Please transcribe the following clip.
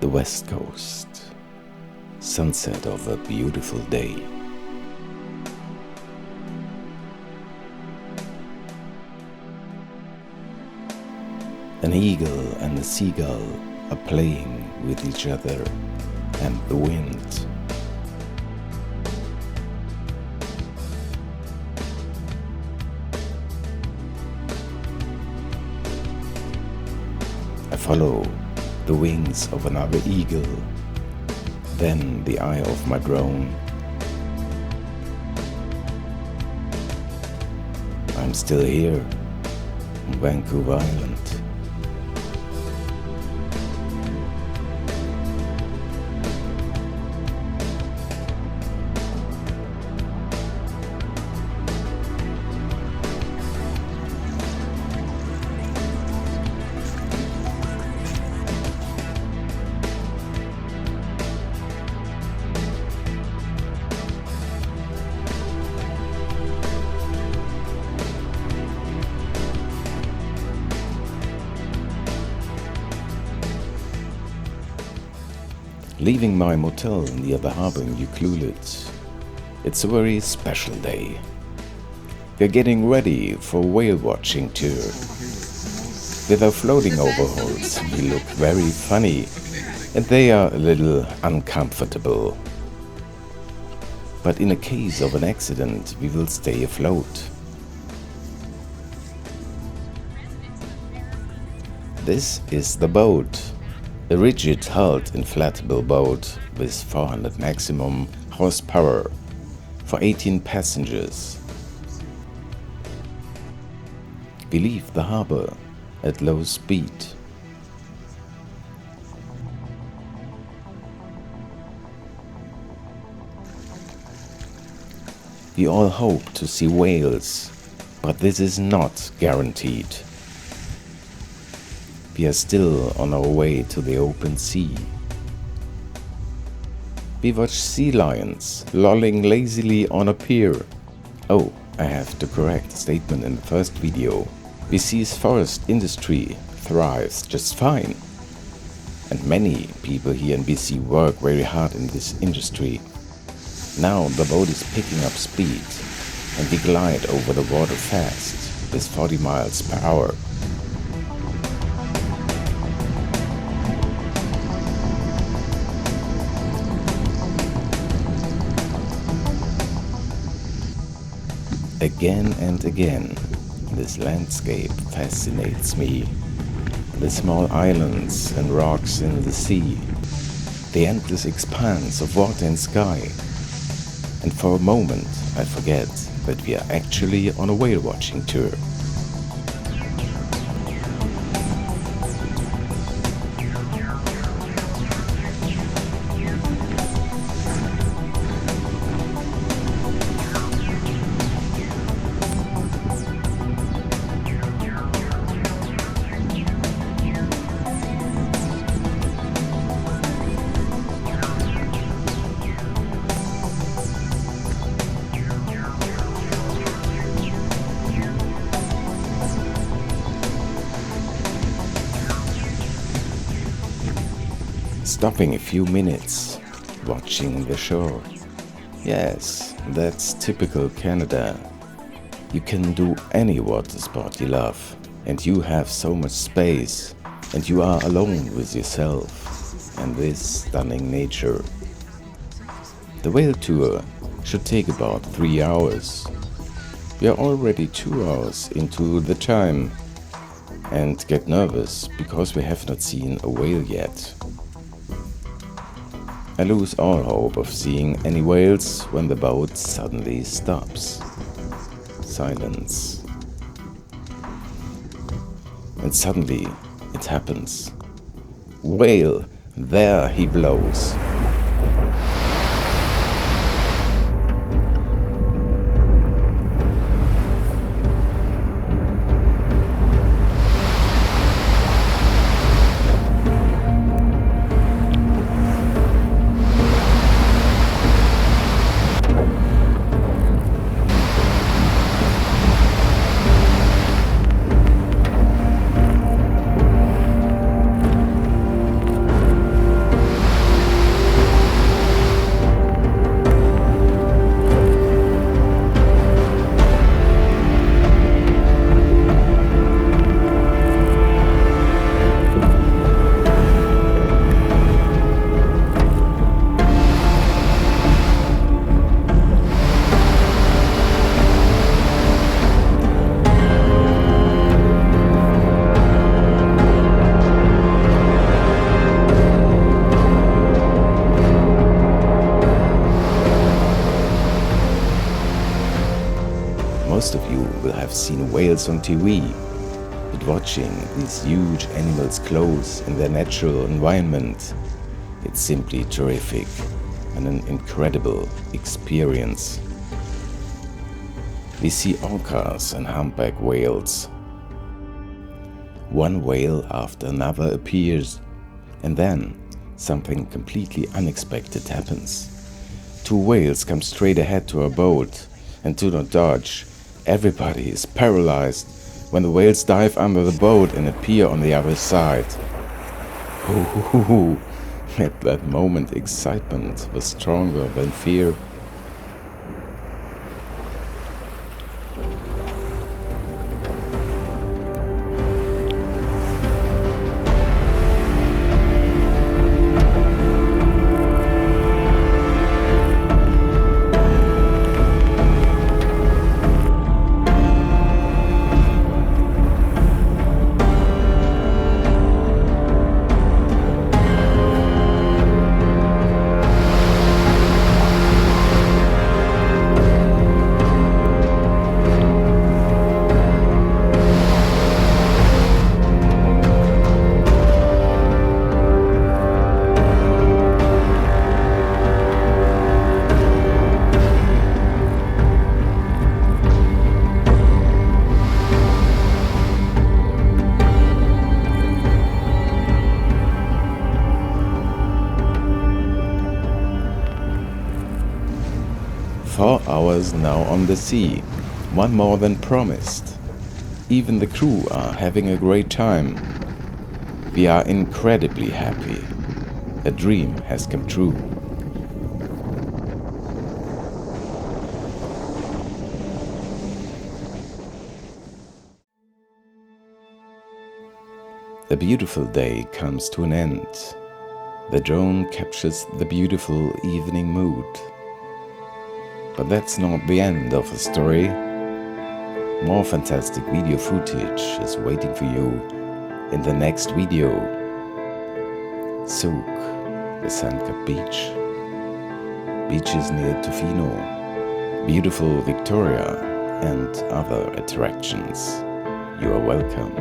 The west coast, sunset of a beautiful day. An eagle and a seagull are playing with each other and the wind. I follow the wings of another eagle, then the eye of my drone. I'm still here on Vancouver Island. Leaving my motel near the harbor in Ucluelet, it's a very special day. We're getting ready for a whale watching tour. With our floating overalls, we look very funny and they are a little uncomfortable. But in a case of an accident, we will stay afloat. This is the boat. A rigid-hulled inflatable boat with 400 maximum horsepower for 18 passengers. We leave the harbor at low speed. We all hope to see whales, but this is not guaranteed. We are still on our way to the open sea. We watch sea lions lolling lazily on a pier. Oh, I have to correct a statement in the first video. BC's forest industry thrives just fine. And many people here in BC work very hard in this industry. Now the boat is picking up speed and we glide over the water fast with 40 miles per hour. Again and again, this landscape fascinates me. The small islands and rocks in the sea, the endless expanse of water and sky. And for a moment, I forget that we are actually on a whale watching tour. Stopping a few minutes, watching the shore. Yes, that's typical Canada. You can do any water sport you love, and you have so much space, and you are alone with yourself and this stunning nature. The whale tour should take about 3 hours. We are already 2 hours into the time and get nervous because we have not seen a whale yet. I lose all hope of seeing any whales when the boat suddenly stops. Silence. And suddenly it happens. Whale! There he blows. seen whales on TV, but watching these huge animals close in their natural environment, it's simply terrific and an incredible experience. We see orcas and humpback whales. One whale after another appears, and then something completely unexpected happens. Two whales come straight ahead to our boat and do not dodge. Everybody is paralyzed when the whales dive under the boat and appear on the other side. At that moment, excitement was stronger than fear. "4 hours now on the sea, one more than promised. Even the crew are having a great time. We are incredibly happy. A dream has come true." The beautiful day comes to an end. The drone captures the beautiful evening mood. But that's not the end of the story. More fantastic video footage is waiting for you in the next video. Zug, the sand-capped beach, beaches near Tofino, beautiful Victoria, and other attractions. You are welcome.